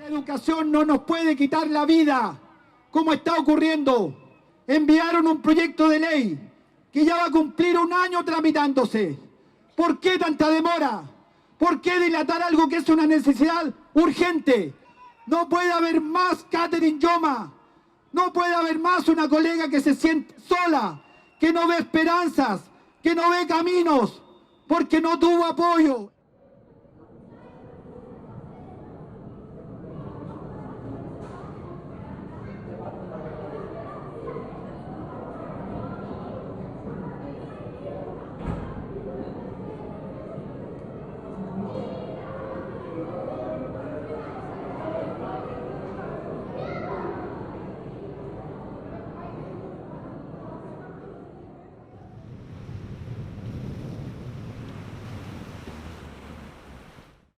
La educación no nos puede quitar la vida, como está ocurriendo. Enviaron un proyecto de ley que ya va a cumplir 1 año tramitándose. ¿Por qué tanta demora? ¿Por qué dilatar algo que es una necesidad urgente? No puede haber más Catherine Yoma. No puede haber más una colega que se siente sola, que no ve esperanzas, que no ve caminos, porque no tuvo apoyo.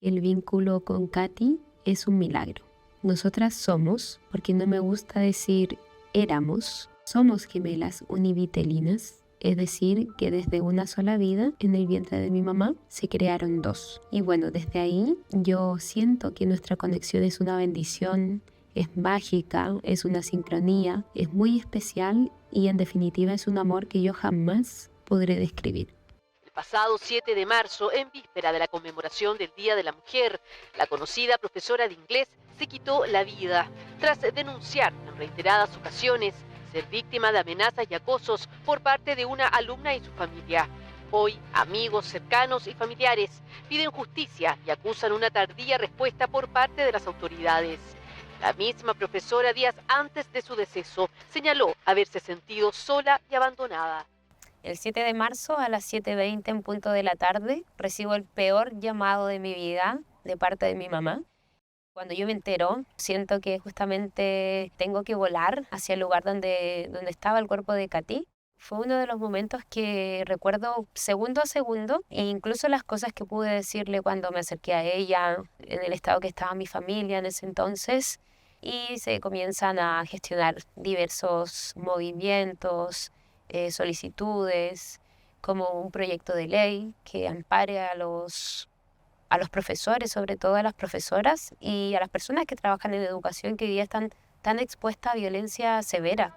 El vínculo con Katy es un milagro. Nosotras somos, porque no me gusta decir éramos, somos gemelas univitelinas, es decir, que desde una sola vida en el vientre de mi mamá se crearon 2. Y bueno, desde ahí yo siento que nuestra conexión es una bendición, es mágica, es una sincronía, es muy especial y en definitiva es un amor que yo jamás podré describir. Pasado 7 de marzo, en víspera de la conmemoración del Día de la Mujer, la conocida profesora de inglés se quitó la vida tras denunciar en reiteradas ocasiones ser víctima de amenazas y acosos por parte de una alumna y su familia. Hoy, amigos cercanos y familiares piden justicia y acusan una tardía respuesta por parte de las autoridades. La misma profesora, días antes de su deceso, señaló haberse sentido sola y abandonada. El 7 de marzo a las 7:20 en punto de la tarde recibo el peor llamado de mi vida de parte de mi mamá. Cuando yo me entero, siento que justamente tengo que volar hacia el lugar donde estaba el cuerpo de Katy. Fue uno de los momentos que recuerdo segundo a segundo e incluso las cosas que pude decirle cuando me acerqué a ella, en el estado que estaba mi familia en ese entonces, y se comienzan a gestionar diversos movimientos, solicitudes, como un proyecto de ley que ampare a los profesores, sobre todo a las profesoras y a las personas que trabajan en educación que hoy día están tan expuestas a violencia severa.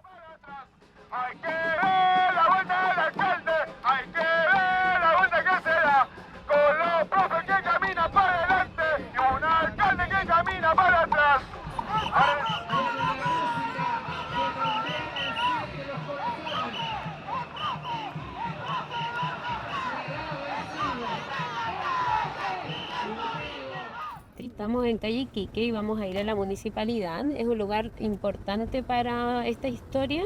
Hay que ver la vuelta del alcalde, hay que ver la vuelta que se da, con los profes que caminan para adelante y un alcalde que camina para atrás. Estamos en calle Iquique y vamos a ir a la municipalidad. Es un lugar importante para esta historia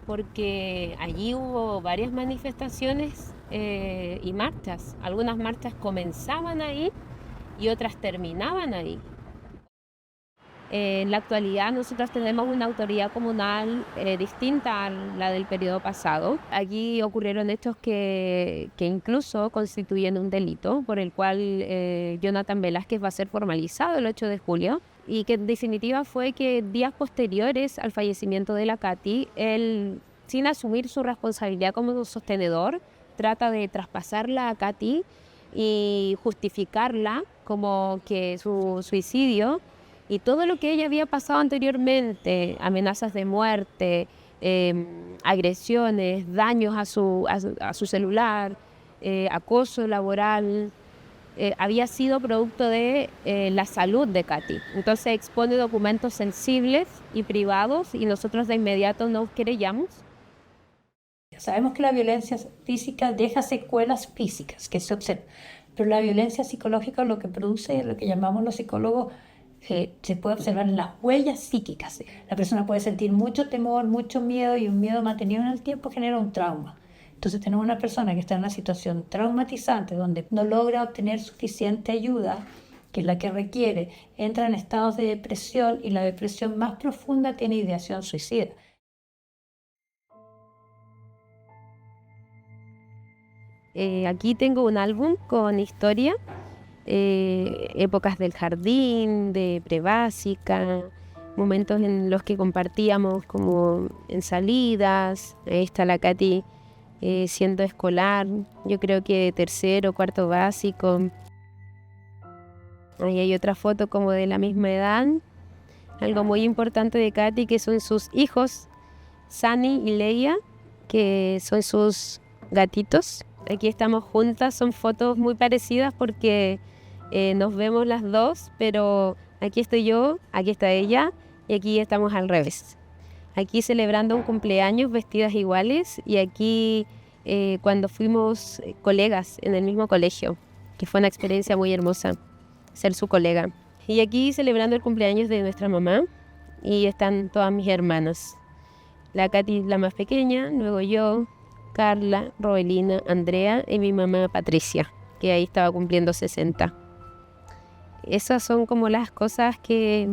porque allí hubo varias manifestaciones y marchas. Algunas marchas comenzaban ahí y otras terminaban ahí. En la actualidad nosotros tenemos una autoridad comunal distinta a la del periodo pasado. Allí ocurrieron hechos que incluso constituyen un delito por el cual Jonathan Velázquez va a ser formalizado el 8 de julio y que en definitiva fue que días posteriores al fallecimiento de la Katy, él, sin asumir su responsabilidad como sostenedor, trata de traspasarla a Katy y justificarla como que su suicidio y todo lo que ella había pasado anteriormente, amenazas de muerte, agresiones, daños a su celular, acoso laboral, había sido producto de la salud de Katy. Entonces expone documentos sensibles y privados y nosotros de inmediato nos querellamos. Sabemos que la violencia física deja secuelas físicas que se observan, pero la violencia psicológica lo que produce, lo que llamamos los psicólogos, se puede observar en las huellas psíquicas. La persona puede sentir mucho temor, mucho miedo y un miedo mantenido en el tiempo genera un trauma. Entonces tenemos una persona que está en una situación traumatizante donde no logra obtener suficiente ayuda, que es la que requiere, entra en estados de depresión y la depresión más profunda tiene ideación suicida. Aquí tengo un álbum con historia, épocas del jardín, de prebásica, momentos en los que compartíamos como en salidas. Ahí está la Katy siendo escolar, yo creo que 3º o 4º básico. Ahí hay otra foto como de la misma edad. Algo muy importante de Katy, que son sus hijos, Sani y Leia, que son sus gatitos. Aquí estamos juntas, son fotos muy parecidas porque nos vemos las dos, pero aquí estoy yo, aquí está ella y aquí estamos al revés. Aquí celebrando un cumpleaños vestidas iguales y aquí cuando fuimos colegas en el mismo colegio, que fue una experiencia muy hermosa ser su colega. Y aquí celebrando el cumpleaños de nuestra mamá y están todas mis hermanas. La Katy, la más pequeña, luego yo, Carla, Roelina, Andrea y mi mamá Patricia, que ahí estaba cumpliendo 60. Esas son como las cosas que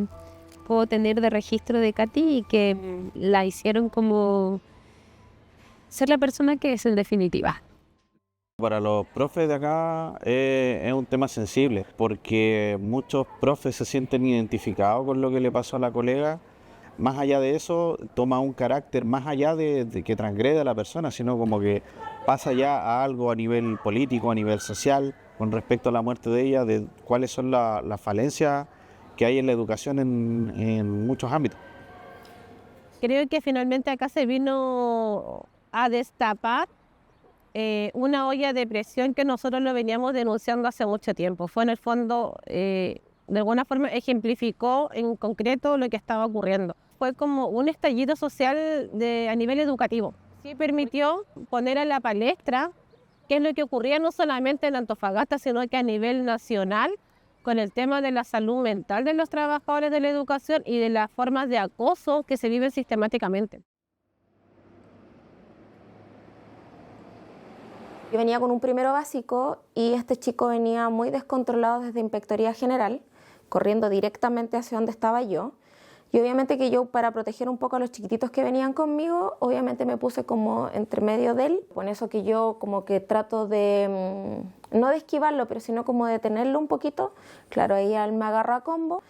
puedo tener de registro de Katy y que la hicieron como ser la persona que es en definitiva. Para los profes de acá es un tema sensible porque muchos profes se sienten identificados con lo que le pasó a la colega. Más allá de eso, toma un carácter más allá de que transgrede a la persona, sino como que pasa ya a algo a nivel político, a nivel social, con respecto a la muerte de ella, de cuáles son las falencias que hay en la educación en muchos ámbitos. Creo que finalmente acá se vino a destapar una olla de presión que nosotros lo veníamos denunciando hace mucho tiempo. Fue en el fondo, de alguna forma, ejemplificó en concreto lo que estaba ocurriendo. Fue como un estallido social a nivel educativo. Sí permitió poner a la palestra qué es lo que ocurría no solamente en Antofagasta, sino que a nivel nacional, con el tema de la salud mental de los trabajadores de la educación y de las formas de acoso que se viven sistemáticamente. Yo venía con un primero básico y este chico venía muy descontrolado desde Inspectoría General, corriendo directamente hacia donde estaba yo. Y obviamente que yo, para proteger un poco a los chiquititos que venían conmigo, obviamente me puse como entre medio de él. Con eso que yo como que trato de, no de esquivarlo, pero sino como de detenerlo un poquito. Claro, ahí él me agarra a combo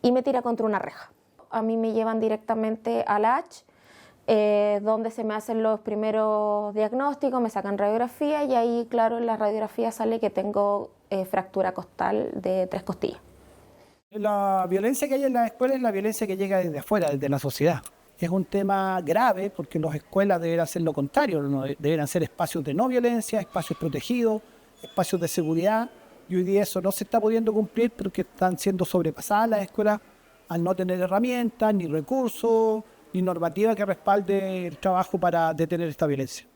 y me tira contra una reja. A mí me llevan directamente a la H, donde se me hacen los primeros diagnósticos, me sacan radiografía y ahí, claro, en la radiografía sale que tengo fractura costal de 3 costillas. La violencia que hay en las escuelas es la violencia que llega desde afuera, desde la sociedad. Es un tema grave porque las escuelas deberán ser lo contrario, ¿no? Deberán ser espacios de no violencia, espacios protegidos, espacios de seguridad. Y hoy día eso no se está pudiendo cumplir porque están siendo sobrepasadas las escuelas al no tener herramientas, ni recursos, ni normativa que respalde el trabajo para detener esta violencia.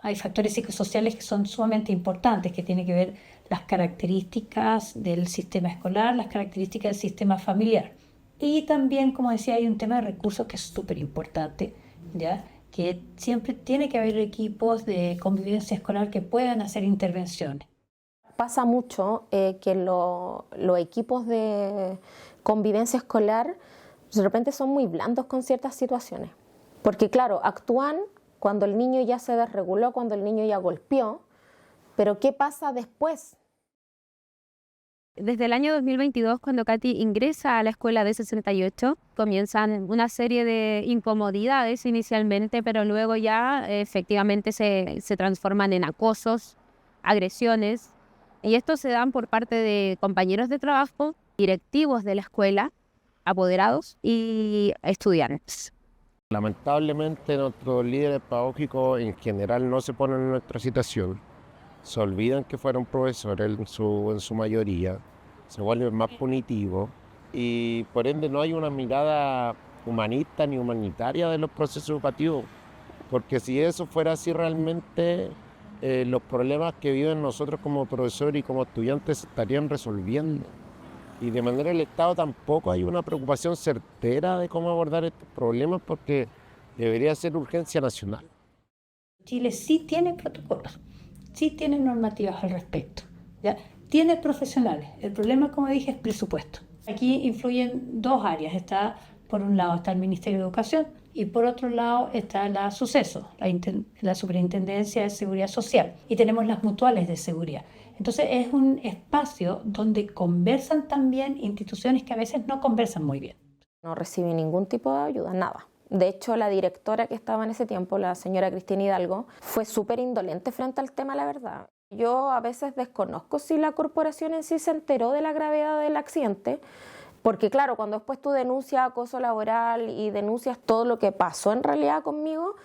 Hay factores psicosociales que son sumamente importantes, que tienen que ver las características del sistema escolar, las características del sistema familiar. Y también, como decía, hay un tema de recursos que es súper importante, ¿ya? Que siempre tiene que haber equipos de convivencia escolar que puedan hacer intervenciones. Pasa mucho que los equipos de convivencia escolar de repente son muy blandos con ciertas situaciones. Porque claro, actúan cuando el niño ya se desreguló, cuando el niño ya golpeó, pero ¿qué pasa después? Desde el año 2022, cuando Katy ingresa a la escuela de 68, comienzan una serie de incomodidades inicialmente, pero luego ya efectivamente se transforman en acosos, agresiones, y estos se dan por parte de compañeros de trabajo, directivos de la escuela, apoderados y estudiantes. Lamentablemente nuestros líderes pedagógicos en general no se ponen en nuestra situación, se olvidan que fueron profesores en su mayoría, se vuelven más punitivos y por ende no hay una mirada humanista ni humanitaria de los procesos educativos, porque si eso fuera así realmente los problemas que viven nosotros como profesores y como estudiantes se estarían resolviendo. Y de manera del Estado tampoco hay una preocupación certera de cómo abordar estos problemas porque debería ser urgencia nacional. Chile sí tiene protocolos, sí tiene normativas al respecto, ¿ya? Tiene profesionales. El problema, como dije, es presupuesto. Aquí influyen dos áreas. Por un lado está el Ministerio de Educación y por otro lado está la SUCESO, la Superintendencia de Seguridad Social, y tenemos las mutuales de seguridad. Entonces es un espacio donde conversan también instituciones que a veces no conversan muy bien. No recibí ningún tipo de ayuda, nada. De hecho, la directora que estaba en ese tiempo, la señora Cristina Hidalgo, fue súper indolente frente al tema, la verdad. Yo a veces desconozco si la corporación en sí se enteró de la gravedad del accidente, porque claro, cuando después tú denuncias acoso laboral y denuncias todo lo que pasó en realidad conmigo,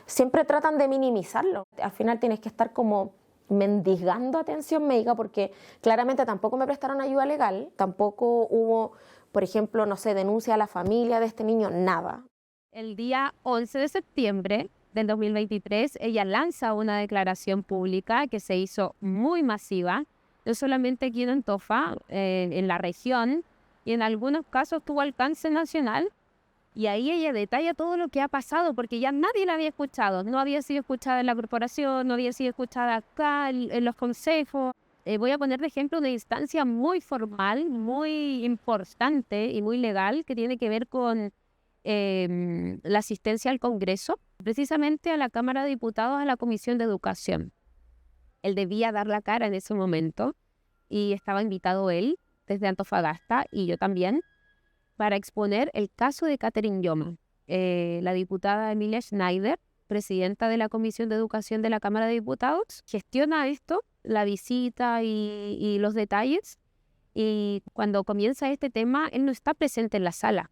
siempre tratan de minimizarlo. Al final tienes que estar como mendigando atención médica porque claramente tampoco me prestaron ayuda legal, tampoco hubo, por ejemplo, no sé, denuncia a la familia de este niño, nada. El día 11 de septiembre del 2023, ella lanza una declaración pública que se hizo muy masiva, no solamente aquí en Antofa, en la región, y en algunos casos tuvo alcance nacional, y ahí ella detalla todo lo que ha pasado, porque ya nadie la había escuchado, no había sido escuchada en la corporación, no había sido escuchada acá en los consejos. Voy a poner de ejemplo una instancia muy formal, muy importante y muy legal que tiene que ver con la asistencia al Congreso, precisamente a la Cámara de Diputados, a la Comisión de Educación. Él debía dar la cara en ese momento y estaba invitado él desde Antofagasta y yo también para exponer el caso de Catherine Yoma. La diputada Emilia Schneider, presidenta de la Comisión de Educación de la Cámara de Diputados, gestiona esto, la visita y los detalles, y cuando comienza este tema, él no está presente en la sala.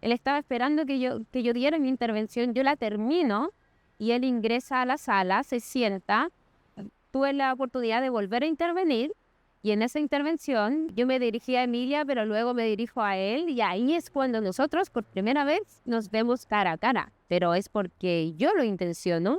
Él estaba esperando que yo diera mi intervención, yo la termino y él ingresa a la sala, se sienta, tuve la oportunidad de volver a intervenir y en esa intervención yo me dirigí a Emilia, pero luego me dirijo a él y ahí es cuando nosotros por primera vez nos vemos cara a cara, pero es porque yo lo intenciono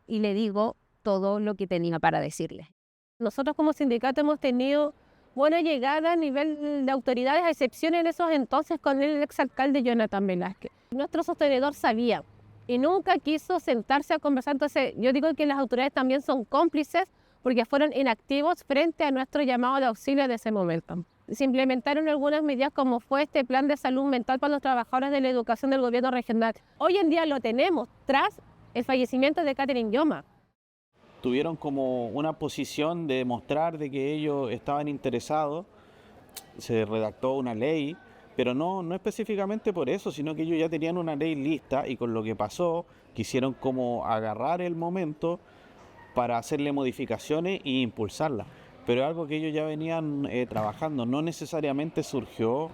y le digo todo lo que tenía para decirle. Nosotros como sindicato hemos tenido buena llegada a nivel de autoridades, a excepción en esos entonces con el exalcalde Jonathan Velázquez. Nuestro sostenedor sabía y nunca quiso sentarse a conversar, entonces yo digo que las autoridades también son cómplices porque fueron inactivos frente a nuestro llamado de auxilio de ese momento. Se implementaron algunas medidas como fue este plan de salud mental para los trabajadores de la educación del gobierno regional. Hoy en día lo tenemos tras el fallecimiento de Catherine Yoma. Tuvieron como una posición de demostrar de que ellos estaban interesados, se redactó una ley, pero no específicamente por eso, sino que ellos ya tenían una ley lista y con lo que pasó quisieron como agarrar el momento para hacerle modificaciones e impulsarla. Pero es algo que ellos ya venían trabajando, no necesariamente surgió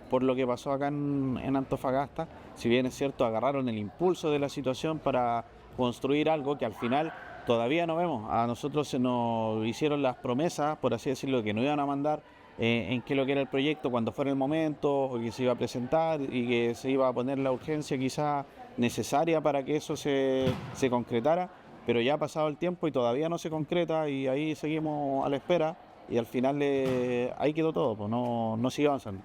por lo que pasó acá en Antofagasta, si bien es cierto, agarraron el impulso de la situación para construir algo que al final todavía no vemos. A nosotros se nos hicieron las promesas, por así decirlo, que nos iban a mandar en qué lo que era el proyecto cuando fuera el momento, o que se iba a presentar y que se iba a poner la urgencia quizá necesaria para que eso se concretara, pero ya ha pasado el tiempo y todavía no se concreta y ahí seguimos a la espera y al final ahí quedó todo, pues no sigue avanzando.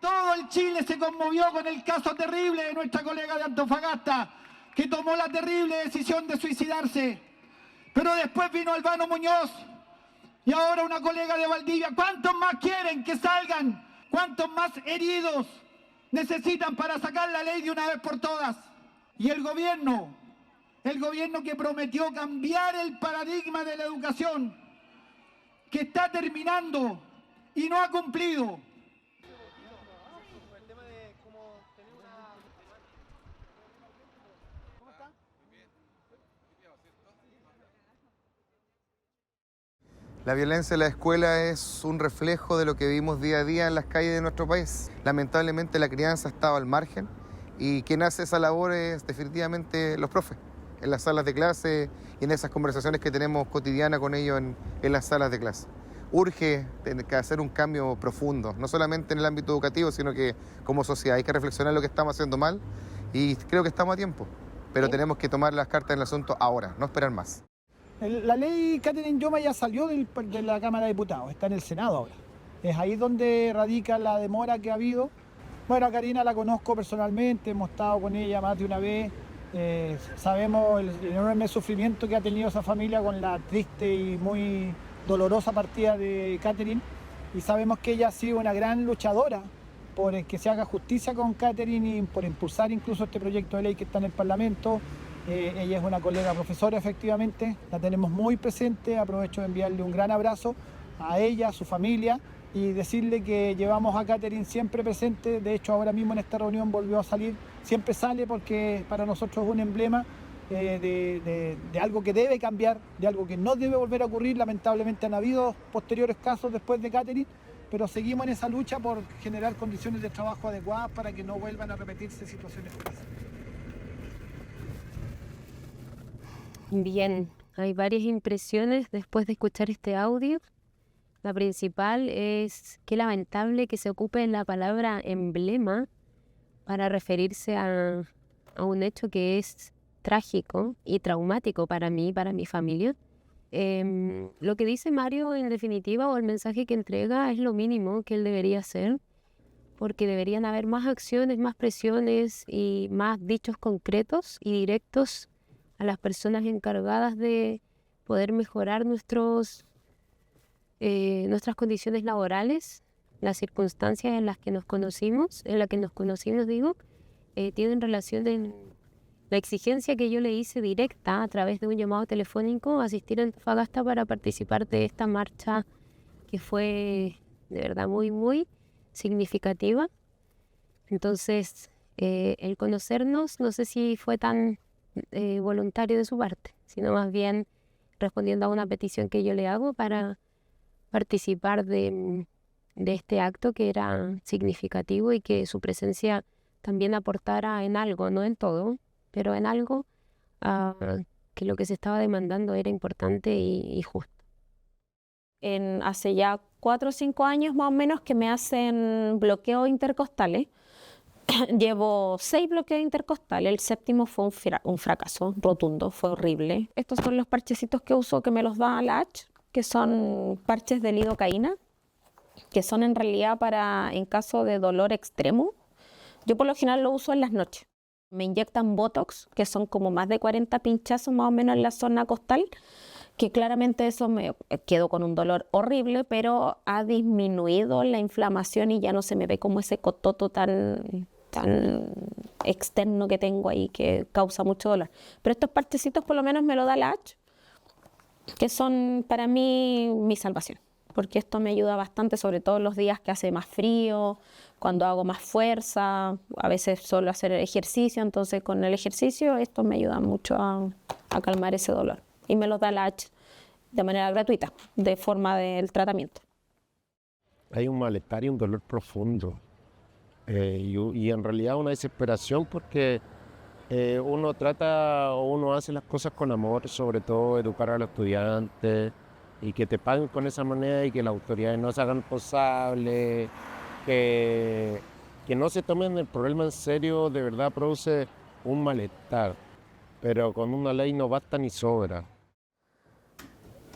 Todo el Chile se conmovió con el caso terrible de nuestra colega de Antofagasta, que tomó la terrible decisión de suicidarse. Pero después vino Albano Muñoz y ahora una colega de Valdivia. ¿Cuántos más quieren que salgan? ¿Cuántos más heridos necesitan para sacar la ley de una vez por todas? Y el gobierno que prometió cambiar el paradigma de la educación, que está terminando y no ha cumplido. La violencia en la escuela es un reflejo de lo que vivimos día a día en las calles de nuestro país. Lamentablemente la crianza ha estado al margen y quien hace esa labor es definitivamente los profes, en las salas de clase y en esas conversaciones que tenemos cotidianas con ellos en las salas de clase. Urge hacer un cambio profundo, no solamente en el ámbito educativo, sino que como sociedad hay que reflexionar lo que estamos haciendo mal y creo que estamos a tiempo. pero tenemos que tomar las cartas en el asunto ahora, no esperar más. La ley Catherine Yoma ya salió de la Cámara de Diputados, está en el Senado ahora. Es ahí donde radica la demora que ha habido. Bueno, a Karina la conozco personalmente, hemos estado con ella más de una vez. Sabemos el enorme sufrimiento que ha tenido esa familia con la triste y muy dolorosa partida de Catherine. Y sabemos que ella ha sido una gran luchadora por que se haga justicia con Catherine y por impulsar incluso este proyecto de ley que está en el Parlamento. Ella es una colega profesora, efectivamente, la tenemos muy presente. Aprovecho de enviarle un gran abrazo a ella, a su familia, y decirle que llevamos a Catherine siempre presente. De hecho, ahora mismo en esta reunión volvió a salir, siempre sale porque para nosotros es un emblema de algo que debe cambiar, de algo que no debe volver a ocurrir. Lamentablemente han habido posteriores casos después de Catherine, pero seguimos en esa lucha por generar condiciones de trabajo adecuadas para que no vuelvan a repetirse situaciones como esa. Bien, hay varias impresiones después de escuchar este audio. La principal es qué lamentable que se ocupe la palabra emblema para referirse a un hecho que es trágico y traumático para mí y para mi familia. Lo que dice Mario, en definitiva, o el mensaje que entrega, es lo mínimo que él debería hacer, porque deberían haber más acciones, más presiones y más dichos concretos y directos a las personas encargadas de poder mejorar nuestras condiciones laborales. Las circunstancias en las que nos conocimos, tienen relación en la exigencia que yo le hice directa a través de un llamado telefónico a asistir a Antofagasta para participar de esta marcha que fue de verdad muy, muy significativa. Entonces, el conocernos, no sé si fue tan voluntario de su parte, sino más bien respondiendo a una petición que yo le hago para participar de este acto que era significativo y que su presencia también aportara en algo, no en todo, pero en algo que lo que se estaba demandando era importante y justo. Hace ya 4 o 5 años más o menos que me hacen bloqueos intercostales. Llevo 6 bloqueos intercostales, el 7º fue un fracaso rotundo, fue horrible. Estos son los parchecitos que uso, que me los da la H, que son parches de lidocaína, que son en realidad en caso de dolor extremo. Yo por lo general lo uso en las noches. Me inyectan Botox, que son como más de 40 pinchazos más o menos en la zona costal, que claramente eso me quedo con un dolor horrible, pero ha disminuido la inflamación y ya no se me ve como ese cototo tan externo que tengo ahí que causa mucho dolor. Pero estos parchecitos por lo menos me lo da la H, que son para mí mi salvación, porque esto me ayuda bastante, sobre todo los días que hace más frío, cuando hago más fuerza, a veces solo hacer ejercicio. Entonces con el ejercicio esto me ayuda mucho a calmar ese dolor. Y me lo da la H de manera gratuita, de forma del tratamiento. Hay un malestar y un dolor profundo. Y en realidad una desesperación porque uno hace las cosas con amor, sobre todo educar a los estudiantes y que te paguen con esa manera y que las autoridades no se hagan responsables, que no se tomen el problema en serio, de verdad produce un malestar, pero con una ley no basta ni sobra.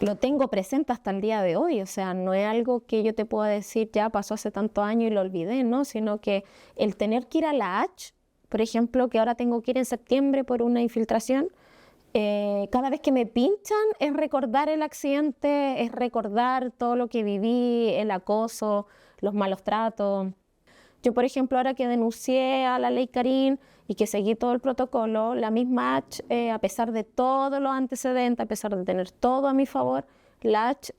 Lo tengo presente hasta el día de hoy, o sea, no es algo que yo te pueda decir ya pasó hace tantos años y lo olvidé, ¿no? Sino que el tener que ir a la H, por ejemplo, que ahora tengo que ir en septiembre por una infiltración, cada vez que me pinchan es recordar el accidente, es recordar todo lo que viví, el acoso, los malos tratos. Yo, por ejemplo, ahora que denuncié a la ley Karin y que seguí todo el protocolo, la misma H, a pesar de todos los antecedentes, a pesar de tener todo a mi favor, la H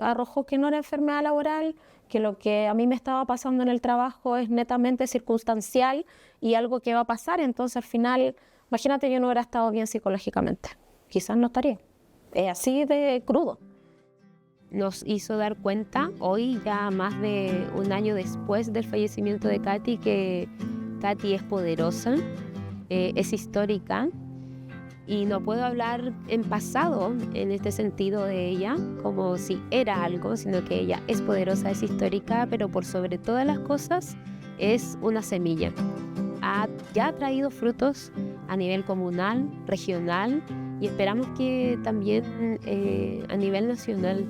arrojó que no era enfermedad laboral, que lo que a mí me estaba pasando en el trabajo es netamente circunstancial y algo que va a pasar. Entonces, al final, imagínate, yo no hubiera estado bien psicológicamente. Quizás no estaría. Es así de crudo. Nos hizo dar cuenta hoy, ya más de un año después del fallecimiento de Katy, que Katy es poderosa, es histórica, y no puedo hablar en pasado en este sentido de ella como si era algo, sino que ella es poderosa, es histórica, pero por sobre todas las cosas es una semilla. ya ha traído frutos a nivel comunal, regional y esperamos que también a nivel nacional,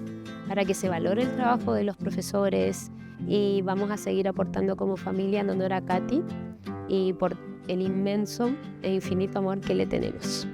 para que se valore el trabajo de los profesores, y vamos a seguir aportando como familia en honor a Katy y por el inmenso e infinito amor que le tenemos.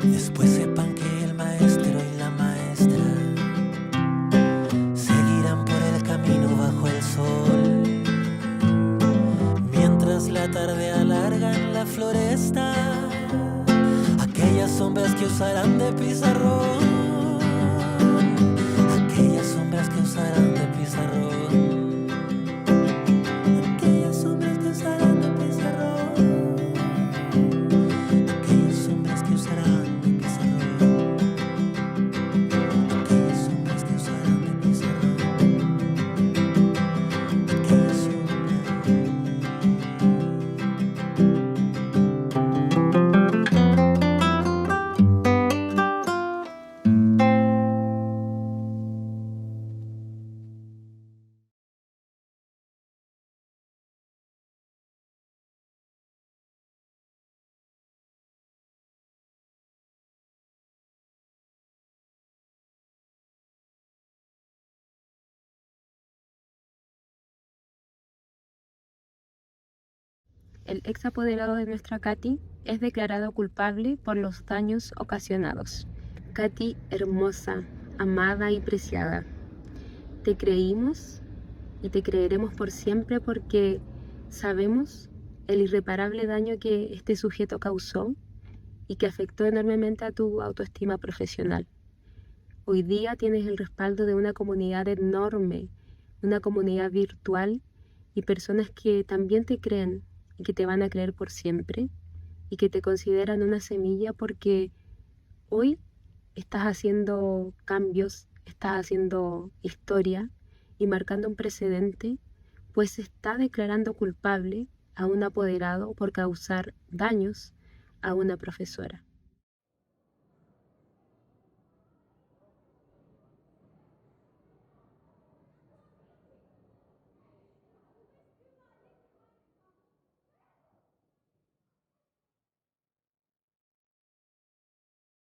Después sepan que el maestro y la maestra seguirán por el camino bajo el sol, mientras la tarde alarga en la floresta aquellas sombras que usarán de pizarrón, aquellas sombras que usarán de pizarrón, aquellas sombras que usarán de pizarrón, aquellas sombras que usarán. El ex apoderado de nuestra Katy es declarado culpable por los daños ocasionados. Katy, hermosa, amada y preciada, te creímos y te creeremos por siempre porque sabemos el irreparable daño que este sujeto causó y que afectó enormemente a tu autoestima profesional. Hoy día tienes el respaldo de una comunidad enorme, una comunidad virtual y personas que también te creen y que te van a creer por siempre y que te consideran una semilla porque hoy estás haciendo cambios, estás haciendo historia y marcando un precedente, pues se está declarando culpable a un apoderado por causar daños a una profesora.